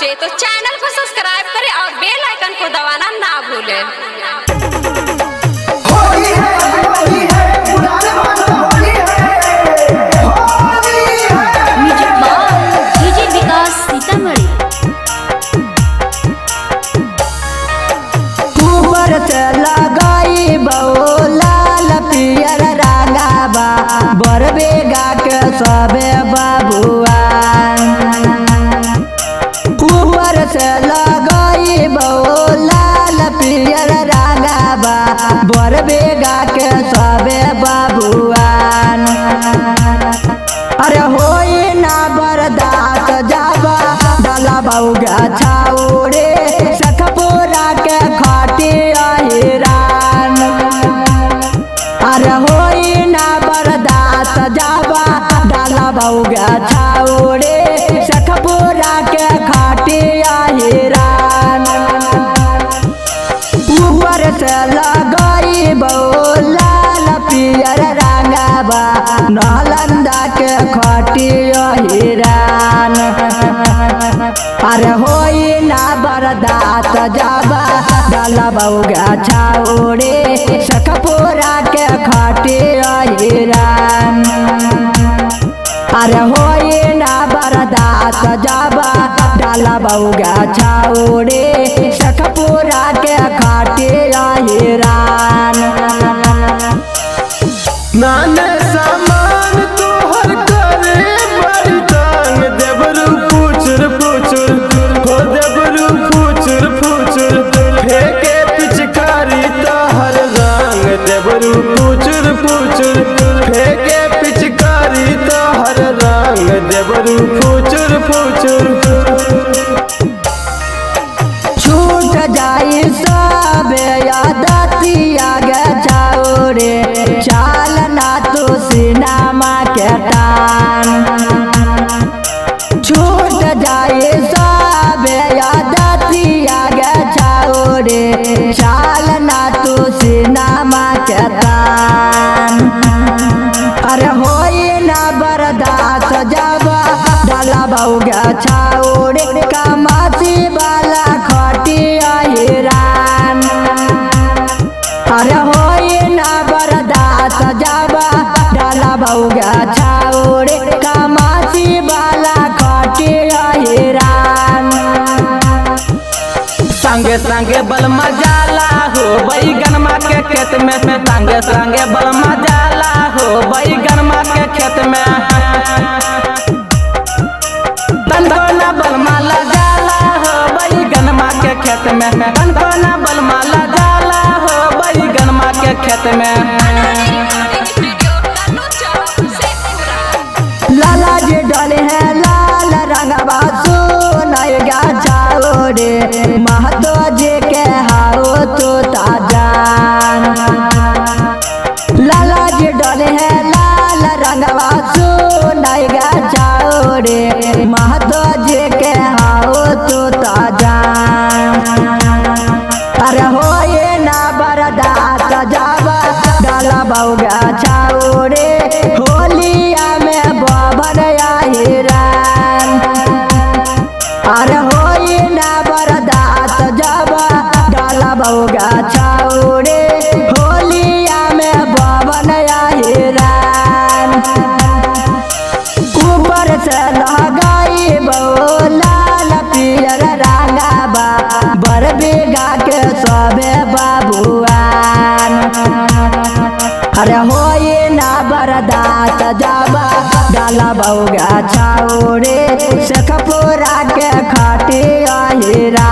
पहुंचे तो चैनल को सब्सक्राइब करें और बेल आइकन को दबाना ना भूलें। बरबेगा के सबे बाबुआ ऊपर से लगाई लाल पियर रागाबा बरबेगा के सबे बाबुआन। अरे होई ना बर्दाश्त जाबा डाला बउगा छाउरे सखपुरा के खाटी अहिरान। अरे होई ना बर्दाश्त जाबा डाला बउगा छाउरे सखपुरा के खाटी अहिरान। ऊपर से लगाई लाल पियर रंगाबा नालंदा के खाटी अहिरान। अरे होई ना बर्दाश्त जाबा डाला बउगा छाउरे सखपुरा के खाटी अहिरान। अरे होई ना बर्दाश्त जाबा डाला बउगा छाउरे सखपुरा के खाटी अहिरान। नाने सामान तोहर करे बड़ी टांग देबरू पुचुर पुचुर हो देबरू पुचुर पुचुर फेंके पिचकारी तोहर रंग देबरू पुचुर पुचुर फेंके पिचकारी तोहर रंग देबरू पुचुर पुचुर। छूट जाई सबे यादतिया गे छाउरे चाल ना तो सिनेमा के टान। छूट जाई सबे यादतिया गे छाउरे चाल ना तो सिनेमा के टान। अरे होई ना बर्दाश्त जाबा डाला बउगा छाउरे कमासी वाला खाटी अहिरान। अरे होई ना बर्दाश्त जाबा डाला बउगा छाउरे कमासी वाला खाटी अहिरान। संगे संगे बलमा जाला हो बैगनमा के खेत में संगे संगे बलमा जाला हो बैगनमा के खेत में तनकोना बलमा ला जाला हो बैगनमा के खेत में तनकोना बलमा ला जाला हो बैगनमा के खेत में। लाला जी डले है लाल रंगवा सोनाएगा छाउरे महतो जी के हाओ तो ताजान। लाला जी डले है लाल रंगवा सोनाएगा छाउरे महतो जी के हाओ तो ताजान। अरे होए ना बर्दाश्त जाबा डाला बउगा छाउरे होलिया में बाबर अहिरान। अरे होई ना बर्दाश्त जाबा डाला बउगा छाउरे होलिया में बाबर अहिरान। ऊपर से लगाई लाल पियर रंगाबा बरबेगा के सबे बाबुआन। अरे होई ना बर्दाश्त जाबा डाला बउगा छाउरे सखपुरा के खाटी अहिरान।